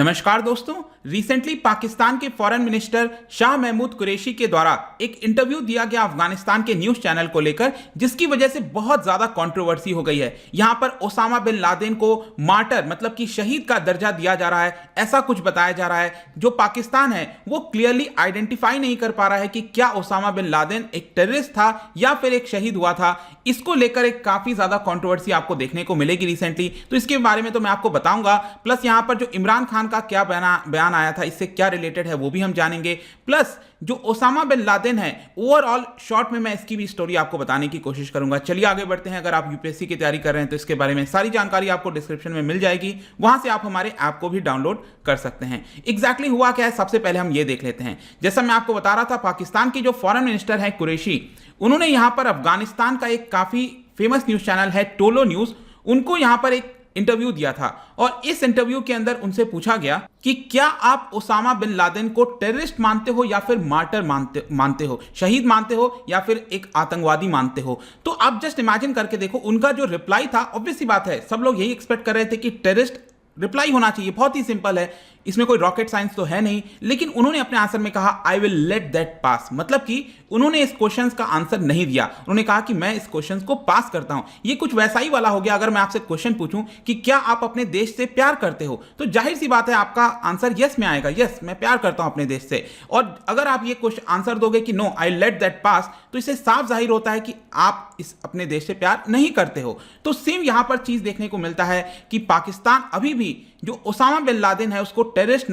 नमस्कार दोस्तों, रिसेंटली पाकिस्तान के फॉरेन मिनिस्टर शाह महमूद कुरैशी के द्वारा एक इंटरव्यू दिया गया अफगानिस्तान के न्यूज चैनल को लेकर, जिसकी वजह से बहुत ज्यादा कंट्रोवर्सी हो गई है। यहां पर ओसामा बिन लादेन को मार्टर मतलब कि शहीद का दर्जा दिया जा रहा है, ऐसा कुछ बताया जा रहा है। जो पाकिस्तान है वो क्लियरली आइडेंटिफाई नहीं कर पा रहा है कि क्या ओसामा बिन लादेन एक टेररिस्ट था या फिर एक शहीद हुआ था। इसको लेकर एक काफी ज्यादा कंट्रोवर्सी आपको देखने को मिलेगी रिसेंटली, तो इसके बारे में तो मैं आपको बताऊंगा। प्लस यहां पर जो इमरान खान का क्या बयान आया था, इससे क्या रिलेटेड है वो भी हम जानेंगे। प्लस जो ओसामा बिन लादेन है, ओवरऑल शॉर्ट में मैं इसकी भी स्टोरी आपको बताने की कोशिश करूंगा। चलिए आगे बढ़ते हैं। अगर आप यूपीएससी की तैयारी कर रहे हैं तो इसके बारे में सारी जानकारी आपको डिस्क्रिप्शन में मिल जाएगी, वहां से आप हमारे ऐप को भी डाउनलोड कर सकते हैं। एग्जैक्टली हुआ क्या है, सबसे पहले हम ये देख लेते हैं। जैसा मैं आपको बता रहा था, पाकिस्तान की जो फॉरेन मिनिस्टर है कुरैशी, उन्होंने यहां पर अफगानिस्तान का एक काफी फेमस न्यूज चैनल है टोलो न्यूज, उनको यहां पर एक इंटरव्यू दिया था। और इस इंटरव्यू के अंदर उनसे पूछा गया कि क्या आप ओसामा बिन लादेन को टेररिस्ट मानते हो या फिर मार्टर मानते हो, शहीद मानते हो या फिर एक आतंकवादी मानते हो। तो आप जस्ट इमेजिन करके देखो, उनका जो रिप्लाई था, ऑब्वियस सी बात है, सब लोग यही एक्सपेक्ट कर रहे थे कि टेररिस्ट रिप्लाई होना चाहिए, बहुत ही सिंपल है, इसमें कोई रॉकेट साइंस तो है नहीं। लेकिन उन्होंने अपने आंसर में कहा आई विल लेट दैट पास, मतलब कि उन्होंने इस क्वेश्चन का आंसर नहीं दिया। उन्होंने कहा कि मैं इस क्वेश्चन को पास करता हूं। ये कुछ वैसा ही वाला हो गया, अगर मैं आपसे क्वेश्चन पूछूं कि क्या आप अपने देश से प्यार करते हो, तो जाहिर सी बात है आपका आंसर यस में आएगा, यस मैं प्यार करता हूं अपने देश से। और अगर आप ये क्वेश्चन आंसर दोगे कि no I let that pass, तो इससे साफ जाहिर होता है कि आप इस अपने देश से प्यार नहीं करते हो। तो सेम यहां पर चीज देखने को मिलता है कि पाकिस्तान अभी भी जो ओसामा बिन लादेन है उसको टेररिस्ट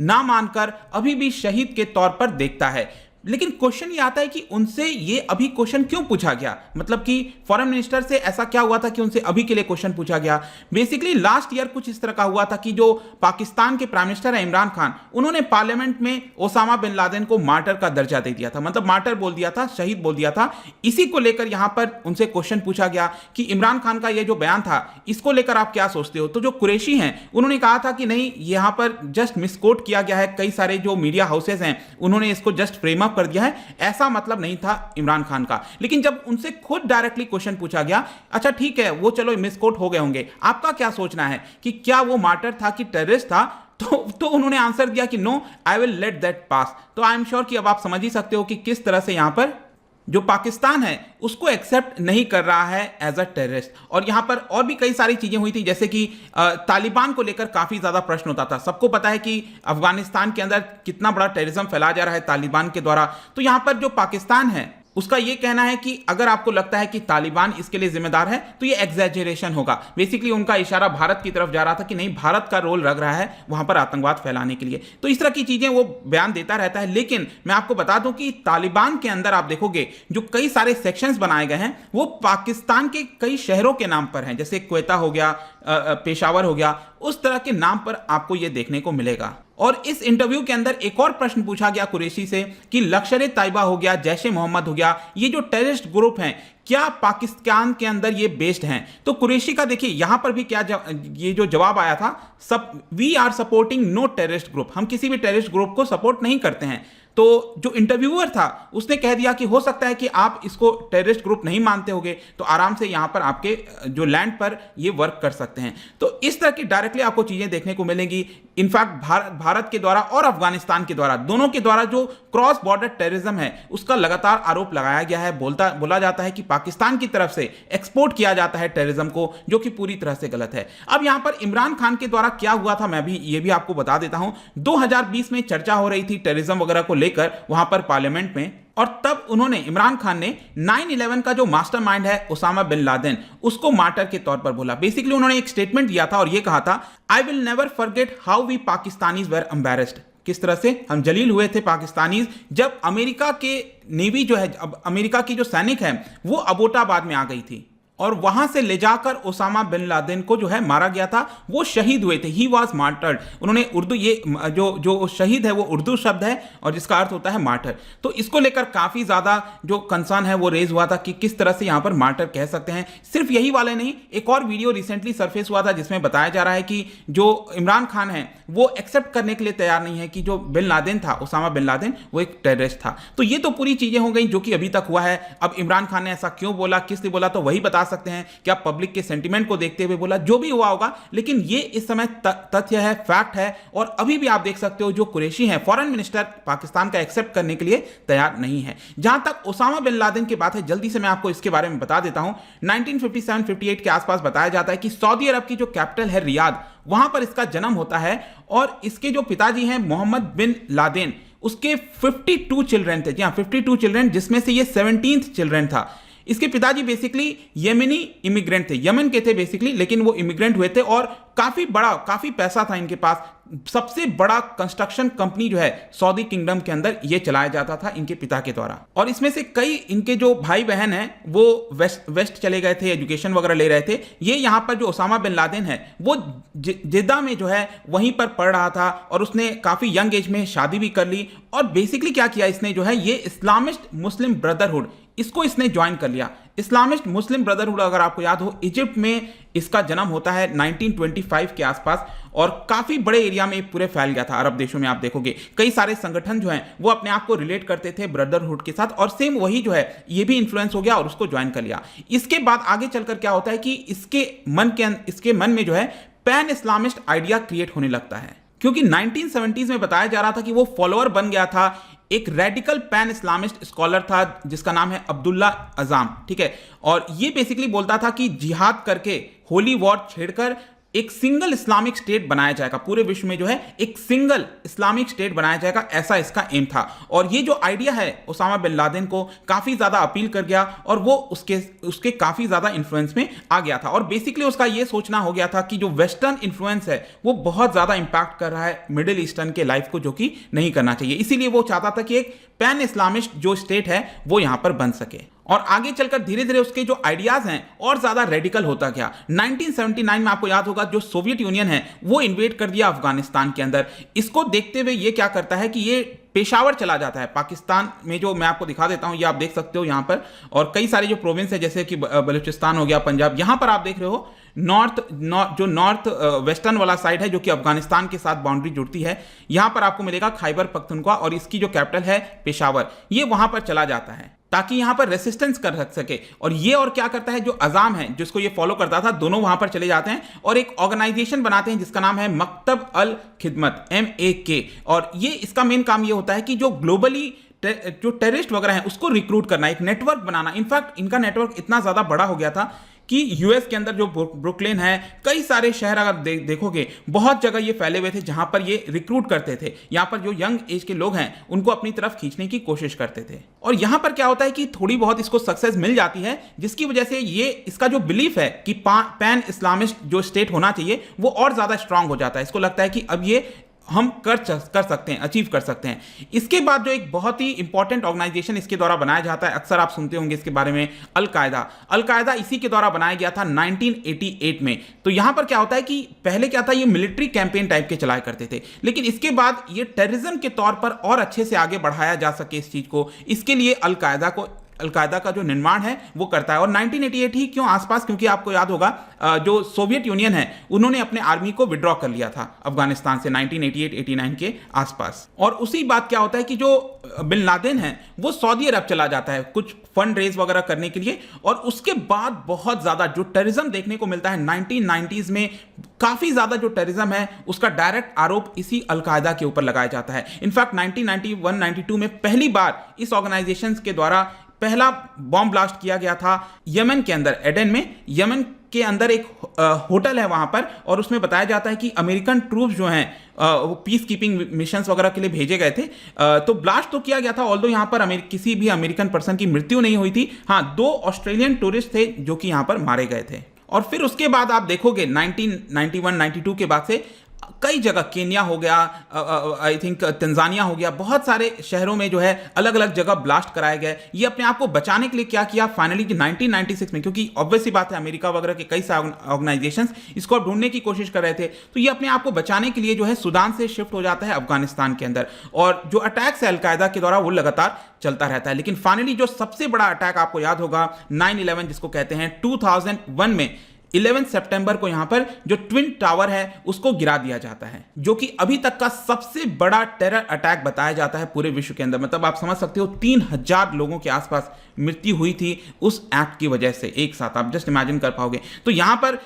ना मानकर अभी भी शहीद के तौर पर देखता है। लेकिन क्वेश्चन ये आता है कि उनसे ये अभी क्वेश्चन क्यों पूछा गया, मतलब कि फॉरेन मिनिस्टर से ऐसा क्या हुआ था कि उनसे अभी के लिए क्वेश्चन पूछा गया। बेसिकली लास्ट ईयर कुछ इस तरह का हुआ था कि जो पाकिस्तान के प्राइम मिनिस्टर है इमरान खान, उन्होंने पार्लियामेंट में ओसामा बिन लादेन को मार्टर का दर्जा दे दिया था, मतलब मार्टर बोल दिया था, शहीद बोल दिया था। इसी को लेकर यहां पर उनसे क्वेश्चन पूछा गया कि इमरान खान का यह जो बयान था, इसको लेकर आप क्या सोचते हो। तो जो कुरैशी हैं उन्होंने कहा था कि नहीं, यहां पर जस्ट मिसकोट किया गया है, कई सारे जो मीडिया हाउसेज हैं उन्होंने इसको जस्ट फ्रेम अप कर दिया है, ऐसा मतलब नहीं था इमरान खान का। लेकिन जब उनसे खुद डायरेक्टली क्वेश्चन पूछा गया, अच्छा ठीक है वो चलो मिसकोट हो गए होंगे, आपका क्या सोचना है कि क्या वो मार्टर था कि टेररिस्ट था, तो उन्होंने आंसर दिया कि no I will let that pass. तो आई एम श्योर कि अब आप समझ ही सकते हो कि किस तरह से यहां पर जो पाकिस्तान है उसको एक्सेप्ट नहीं कर रहा है एज अ टेररिस्ट। और यहां पर और भी कई सारी चीजें हुई थी, जैसे कि तालिबान को लेकर काफी ज्यादा प्रश्न होता था। सबको पता है कि अफगानिस्तान के अंदर कितना बड़ा टेररिज्म फैलाया जा रहा है तालिबान के द्वारा। तो यहां पर जो पाकिस्तान है उसका यह कहना है कि अगर आपको लगता है कि तालिबान इसके लिए जिम्मेदार है तो यह एग्जैजरेशन होगा। बेसिकली उनका इशारा भारत की तरफ जा रहा था कि नहीं, भारत का रोल लग रहा है वहां पर आतंकवाद फैलाने के लिए। तो इस तरह की चीजें वो बयान देता रहता है। लेकिन मैं आपको बता दूं कि तालिबान के अंदर आप देखोगे जो कई सारे सेक्शंस बनाए गए हैं वो पाकिस्तान के कई शहरों के नाम पर हैं, जैसे क्वेता हो गया, पेशावर हो गया, उस तरह के नाम पर आपको यह देखने को मिलेगा। और इस इंटरव्यू के अंदर एक और प्रश्न पूछा गया कुरैशी से कि लश्कर-ए-तैयबा हो गया, जैश-ए-मोहम्मद हो गया, ये जो टेररिस्ट ग्रुप हैं क्या पाकिस्तान के अंदर ये बेस्ड हैं। तो कुरैशी का देखिए यहां पर भी क्या ये जो जवाब आया था, सब we are supporting no terrorist group, हम किसी भी टेररिस्ट ग्रुप को सपोर्ट नहीं करते हैं। तो जो इंटरव्यूअर था उसने कह दिया कि हो सकता है कि आप इसको टेररिस्ट ग्रुप नहीं मानते होगे, तो आराम से यहां पर आपके जो लैंड पर ये वर्क कर सकते हैं। तो इस तरह की डायरेक्टली आपको चीजें देखने को मिलेंगी। इनफैक्ट भारत के द्वारा और अफगानिस्तान के द्वारा, दोनों के द्वारा जो क्रॉस बॉर्डर टेररिज्म है उसका लगातार आरोप लगाया गया है। बोला जाता है कि पाकिस्तान की तरफ से एक्सपोर्ट किया जाता है टेररिज्म को, जो कि पूरी तरह से गलत है। अब यहां पर इमरान खान के द्वारा क्या हुआ था, मैं भी ये भी आपको बता देता हूं। 2020 में चर्चा हो रही थी टेररिज्म वगैरह को लेकर वहां पर पार्लियामेंट में, और तब उन्होंने, इमरान खान ने 9/11 का जो मास्टरमाइंड है ओसामा बिन लादेन, उसको मार्टर के तौर पर बोला। बेसिकली उन्होंने एक स्टेटमेंट दिया था और यह कहा था I will never forget how we Pakistanis were embarrassed. किस तरह से हम जलील हुए थे पाकिस्तानीज जब अमेरिका के नेवी जो है, अब अमेरिका की जो सैनिक है वो अबोटाबाद में आ गई थी और वहां से ले जाकर ओसामा बिन लादेन को जो है मारा गया था, वो शहीद हुए थे, ही वॉज मार्टर्ड। उन्होंने उर्दू, ये जो शहीद है वो उर्दू शब्द है और जिसका अर्थ होता है मार्टर। तो इसको लेकर काफी ज्यादा जो कंसर्न है वो रेज हुआ था कि किस तरह से यहां पर मार्टर कह सकते हैं। सिर्फ यही वाले नहीं, एक और वीडियो रिसेंटली सरफेस हुआ था जिसमें बताया जा रहा है कि जो इमरान खान है वो एक्सेप्ट करने के लिए तैयार नहीं है कि जो बिन लादेन था, ओसामा बिन लादेन, वो एक टेररिस्ट था। तो ये तो पूरी चीजें हो गई जो कि अभी तक हुआ है। अब इमरान खान ने ऐसा क्यों बोला, किस लिए बोला, तो वही बता सकते हैं, क्या पब्लिक के सेंटिमेंट को देखते हुए बोला, जो भी हुआ होगा, लेकिन ये इस समय तथ्य है, फैक्ट है। और अभी भी आप देख सकते हो जो कुरैशी हैं, फॉरेन मिनिस्टर पाकिस्तान का एक्सेप्ट करने के लिए तैयार नहीं है। जहां तक ओसामा बिन लादेन की बात है, जल्दी से मैं आपको इसके बारे में बता देता हूं। 1957-58 के आसपास बताया जाता है कि सऊदी अरब की जो कैपिटल है रियाद, वहां पर इसका जन्म होता है। और इसके जो पिताजी हैं मोहम्मद बिन लादेन, उसके 52 चिल्ड्रन थे। जी हाँ, 52 चिल्ड्रन, जिसमें से ये 17th चिल्ड्रन था। इसके पिताजी बेसिकली यमनी इमिग्रेंट थे, यमन के थे बेसिकली, लेकिन वो इमिग्रेंट हुए थे और काफी पैसा था इनके पास। सबसे बड़ा कंस्ट्रक्शन कंपनी जो है सऊदी किंगडम के अंदर ये चलाया जाता था इनके पिता के द्वारा। और इसमें से कई इनके जो भाई बहन हैं वो वेस्ट चले गए थे, एजुकेशन वगैरह ले रहे थे। ये यहाँ पर जो ओसामा बिन लादेन है वो जिद्दा में जो है वहीं पर पढ़ रहा था और उसने काफी यंग एज में शादी भी कर ली। और बेसिकली क्या किया इसने जो है, ये इस्लामिस्ट मुस्लिम ब्रदरहुड, इसको इसने ज्वाइन कर लिया। इस्लामिस्ट मुस्लिम ब्रदरहुड, अगर आपको याद हो, इजिप्ट में इसका जन्म होता है 1925 के आसपास और काफी बड़े एरिया में पूरे फैल गया था। अरब देशों में आप देखोगे कई सारे संगठन जो हैं वो अपने आप को रिलेट करते थे ब्रदरहुड के साथ, और सेम वही जो है ये भी इन्फ्लुएंस हो गया और उसको ज्वाइन कर लिया। इसके बाद आगे चलकर क्या होता है कि इसके मन में जो है पैन इस्लामिस्ट आइडिया क्रिएट होने लगता है, क्योंकि 1970s में बताया जा रहा था कि वो फॉलोअर बन गया था। एक रेडिकल पैन इस्लामिस्ट स्कॉलर था जिसका नाम है अब्दुल्ला अजाम, ठीक है। और ये बेसिकली बोलता था कि जिहाद करके, होली वॉर छेड़कर एक सिंगल इस्लामिक स्टेट बनाया जाएगा, पूरे विश्व में जो है एक सिंगल इस्लामिक स्टेट बनाया जाएगा, ऐसा इसका एम था। और ये जो आइडिया है ओसामा बिन लादेन को काफी ज्यादा अपील कर गया और वो उसके काफी ज्यादा इन्फ्लुएंस में आ गया था। और बेसिकली उसका ये सोचना हो गया था कि जो वेस्टर्न इन्फ्लुएंस है वो बहुत ज्यादा इंपैक्ट कर रहा है मिडिल ईस्टर्न के लाइफ को, जो कि नहीं करना चाहिए। इसीलिए वो चाहता था कि एक पैन इस्लामिस्ट जो स्टेट है वो यहां पर बन सके। और आगे चलकर धीरे धीरे उसके जो आइडियाज हैं और ज्यादा रेडिकल होता गया। 1979 में आपको याद होगा जो सोवियत यूनियन है वो इन्वेड कर दिया अफगानिस्तान के अंदर। इसको देखते हुए ये क्या करता है कि ये पेशावर चला जाता है पाकिस्तान में, जो मैं आपको दिखा देता हूं, ये आप देख सकते हो यहां पर। और कई सारे जो प्रोविंस है जैसे कि बलूचिस्तान हो गया, पंजाब, यहां पर आप देख रहे हो नॉर्थ वेस्टर्न वाला साइड है जो कि अफगानिस्तान के साथ बाउंड्री जुड़ती है। यहां पर आपको मिलेगा खैबर पख्तूनख्वा और इसकी जो कैपिटल है पेशावर, ये वहां पर चला जाता है ताकि यहां पर रेसिस्टेंस कर सके। और ये और क्या करता है, जो अजाम है जिसको ये फॉलो करता था, दोनों वहां पर चले जाते हैं और एक ऑर्गेनाइजेशन बनाते हैं जिसका नाम है मकतब अल खिदमत, MAK। और ये इसका मेन काम ये होता है कि जो ग्लोबली जो टेररिस्ट वगैरह हैं उसको रिक्रूट करना, एक नेटवर्क बनाना। इनफैक्ट इनका नेटवर्क इतना ज्यादा बड़ा हो गया था कि यूएस के अंदर जो ब्रुकलिन है, कई सारे शहर अगर देखोगे, बहुत जगह ये फैले हुए थे जहां पर ये रिक्रूट करते थे। यहां पर जो यंग एज के लोग हैं उनको अपनी तरफ खींचने की कोशिश करते थे। और यहां पर क्या होता है कि थोड़ी बहुत इसको सक्सेस मिल जाती है, जिसकी वजह से ये इसका जो बिलीफ है कि पैन इस्लामिस्ट जो स्टेट होना चाहिए वो और ज्यादा स्ट्रांग हो जाता है। इसको लगता है कि अब ये हम कर सकते हैं, अचीव कर सकते हैं। इसके बाद जो एक बहुत ही इंपॉर्टेंट ऑर्गेनाइजेशन इसके द्वारा बनाया जाता है, अक्सर आप सुनते होंगे इसके बारे में, अल-कायदा इसी के द्वारा बनाया गया था 1988 में। तो यहां पर क्या होता है कि पहले क्या था, ये मिलिट्री कैंपेन टाइप के चलाया करते थे, लेकिन इसके बाद ये टेररिज्म के तौर पर और अच्छे से आगे बढ़ाया जा सके इस चीज को, इसके लिए अल-कायदा का जो निर्माण है वो करता है। और 1988 ही क्यों आसपास, क्योंकि आपको याद होगा जो सोवियत यूनियन है उन्होंने अपने आर्मी को विड्रॉ कर लिया था अफगानिस्तान से 1988-89 के आसपास। और उसी बात क्या होता है कि जो बिन लादेन है वो सऊदी अरब चला जाता है कुछ फंड रेज वगैरह करने के लिए। और उसके बाद बहुत ज्यादा जो टेररिज्म देखने को मिलता है 1990s में, काफी ज्यादा जो टेररिज्म है उसका डायरेक्ट आरोप इसी अल-कायदा के ऊपर लगाया जाता है। इनफैक्ट 1991-92 में पहली बार इस ऑर्गेनाइजेशन के द्वारा पहला बॉम्ब ब्लास्ट किया गया था यमन के अंदर, एडन में। यमन के अंदर एक होटल है वहां पर, और उसमें बताया जाता है कि अमेरिकन ट्रूप्स जो हैं वो पीस कीपिंग मिशंस वगैरह के लिए भेजे गए थे। तो ब्लास्ट तो किया गया था, ऑल्दो यहां पर किसी भी अमेरिकन पर्सन की मृत्यु नहीं हुई थी। हाँ, 2 ऑस्ट्रेलियन टूरिस्ट थे जो कि यहां पर मारे गए थे। और फिर उसके बाद आप देखोगे 1991-92 के बाद से कई जगह, केन्या हो गया, आई थिंक तंजानिया हो गया, बहुत सारे शहरों में जो है अलग अलग जगह ब्लास्ट कराए गए। ये अपने आप को बचाने के लिए क्या किया, फाइनली 1996 में, क्योंकि ऑब्वियस सी बात है अमेरिका वगैरह के कई सारे ऑर्गेनाइजेशंस इसको ढूंढने की कोशिश कर रहे थे, तो ये अपने आप को बचाने के लिए जो है सूडान से शिफ्ट हो जाता है अफगानिस्तान के अंदर। और जो अटैक्स है अल-कायदा के द्वारा वो लगातार चलता रहता है। लेकिन फाइनली जो सबसे बड़ा अटैक आपको याद होगा 9/11 जिसको कहते हैं, 2001 में 11 सितंबर को यहां पर जो ट्विन टावर है उसको गिरा दिया जाता है, जो कि अभी तक का सबसे बड़ा टेरर अटैक बताया जाता है पूरे विश्व के अंदर। मतलब आप समझ सकते हो 3000 लोगों के आसपास मृत्यु हुई थी उस एक्ट की वजह से एक साथ, आप जस्ट इमेजिन कर पाओगे। तो यहां पर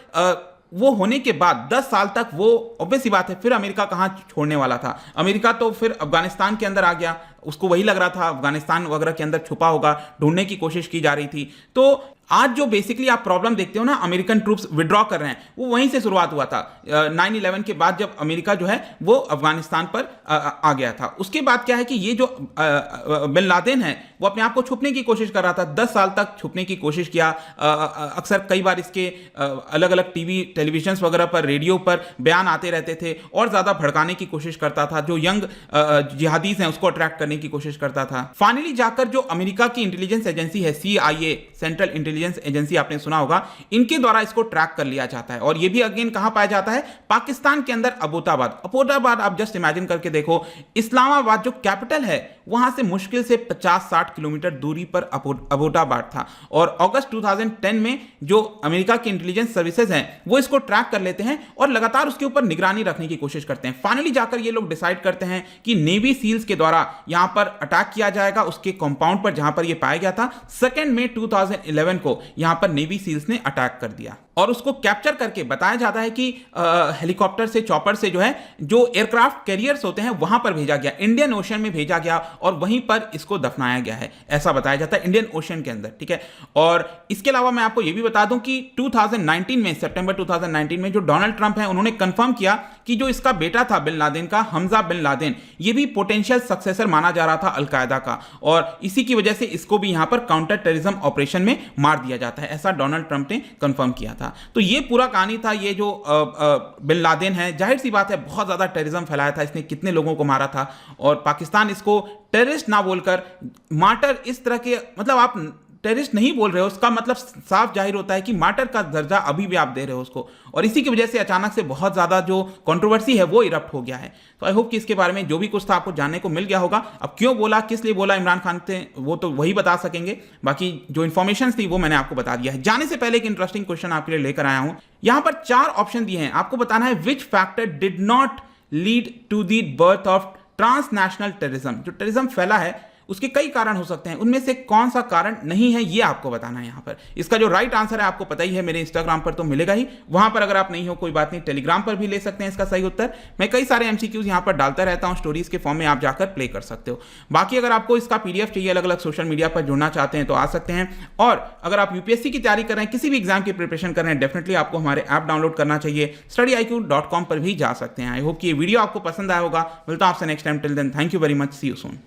वो होने के बाद 10 साल तक वो ऑब्वियस सी बात है, फिर अमेरिका कहां छोड़ने वाला था। अमेरिका तो फिर अफगानिस्तान के अंदर आ गया, उसको वही लग रहा था अफगानिस्तान वगैरह के अंदर छुपा होगा, ढूंढने की कोशिश की जा रही थी। तो आज जो बेसिकली आप प्रॉब्लम देखते हो ना, अमेरिकन ट्रूप्स विड्रॉ कर रहे हैं, वो वहीं से शुरुआत हुआ था 9/11 के बाद, जब अमेरिका जो है वो अफगानिस्तान पर आ गया था। उसके बाद क्या है कि ये जो बिन लादेन है वो अपने आप को छुपने की कोशिश कर रहा था, 10 साल तक छुपने की कोशिश किया। अक्सर कई बार इसके अलग अलग टीवी टेलीविजन वगैरह पर, रेडियो पर बयान आते रहते थे और ज्यादा भड़काने की कोशिश करता था, जो यंग जिहादीज हैं उसको अट्रैक्ट करने की कोशिश करता था। फाइनली जाकर जो अमेरिका की इंटेलिजेंस एजेंसी है CIA, सेंट्रल इंटेलिजेंस एजेंसी, आपने सुना होगा, इनके द्वारा इसको ट्रैक कर लिया जाता है। और ये भी अगेन कहां पाया जाता है? पाकिस्तान के अंदर अबोटाबाद। आप जस्ट इमेजिन करके देखो, इस्लामाबाद जो कैपिटल है वहां से मुश्किल से 50-60 किलोमीटर दूरी पर अबोटाबाद था। और अगस्त 2010 में जो अमेरिका की इंटेलिजेंस सर्विसेज हैं वो इसको ट्रैक कर लेते हैं और लगातार उसके ऊपर निगरानी रखने की कोशिश करते हैं। फाइनली जाकर ये लोग डिसाइड करते हैं कि नेवी सील्स के द्वारा यहां पर अटैक किया जाएगा, उसके कंपाउंड पर जहां पर ये पाया गया था। 2 मई 2011 को यहां पर नेवी सील्स ने अटैक कर दिया और उसको कैप्चर करके बताया जाता है कि हेलीकॉप्टर से, चॉपर से जो एयरक्राफ्ट कैरियर्स होते हैं वहां पर भेजा गया, इंडियन ओशन में भेजा गया और वहीं पर इसको दफनाया गया है, ऐसा बताया जाता है इंडियन ओशन के अंदर, ठीक है। और इसके अलावा मैं आपको यह भी बता दूं कि 2019 में, सितंबर 2019 में जो डोनाल्ड ट्रंप हैं उन्होंने कंफर्म किया कि जो इसका बेटा था बिन लादेन का, हमजा बिन लादेन, ये भी पोटेंशियल सक्सेसर माना जा रहा था अलकायदा का, और इसी की वजह से इसको भी यहां पर काउंटर टेररिज्म ऑपरेशन में मार दिया जाता है, ऐसा डोनाल्ड ट्रंप ने कंफर्म किया था। तो ये पूरा कहानी था। ये जो बिन लादेन है, जाहिर सी बात है बहुत ज्यादा टेररिज्म फैलाया था इसने, कितने लोगों को मारा था, और पाकिस्तान इसको टेररिस्ट ना बोलकर मार्टर, इस तरह के, मतलब आप टेररिस्ट नहीं बोल रहे हो, उसका मतलब साफ जाहिर होता है कि मार्टर का दर्जा अभी भी आप दे रहे हो उसको, और इसी की वजह से अचानक से बहुत ज्यादा जो कंट्रोवर्सी है वो इरप्ट हो गया है। तो आई होप कि इसके बारे में जो भी कुछ था आपको जानने को मिल गया होगा। अब क्यों बोला, किस लिए बोला इमरान खान थे, वो तो वही बता सकेंगे, बाकी जो इन्फॉर्मेशन थी वो मैंने आपको बता दिया है। जाने से पहले एक इंटरेस्टिंग क्वेश्चन आपके लिए लेकर आया हूं। यहां पर 4 ऑप्शन दिए हैं, आपको बताना है which factor did not lead to the birth of transnational terrorism. जो टेररिज्म फैला है उसके कई कारण हो सकते हैं, उनमें से कौन सा कारण नहीं है ये आपको बताना है। यहां पर इसका जो राइट आंसर है आपको पता ही है, मेरे इंस्टाग्राम पर तो मिलेगा ही, वहां पर अगर आप नहीं हो कोई बात नहीं, टेलीग्राम पर भी ले सकते हैं इसका सही उत्तर। मैं कई सारे MCQs यहां पर डालता रहता हूं, स्टोरीज के फॉर्म में आप जाकर प्ले कर सकते हो। बाकी अगर आपको इसका PDF चाहिए, अलग अलग सोशल मीडिया पर जुड़ना चाहते हैं तो आ सकते हैं। और अगर आप UPSC की तैयारी कर रहे हैं, किसी भी एग्जाम की प्रिपरेशन कर रहे हैं, डेफिनेटली आपको हमारे ऐप डाउनलोड करना चाहिए, studiiq.com पर भी जा सकते हैं। आई होप कि ये वीडियो आपको पसंद आया होगा। मिलता हूं आपसे next time, till then thank you very much, see you soon.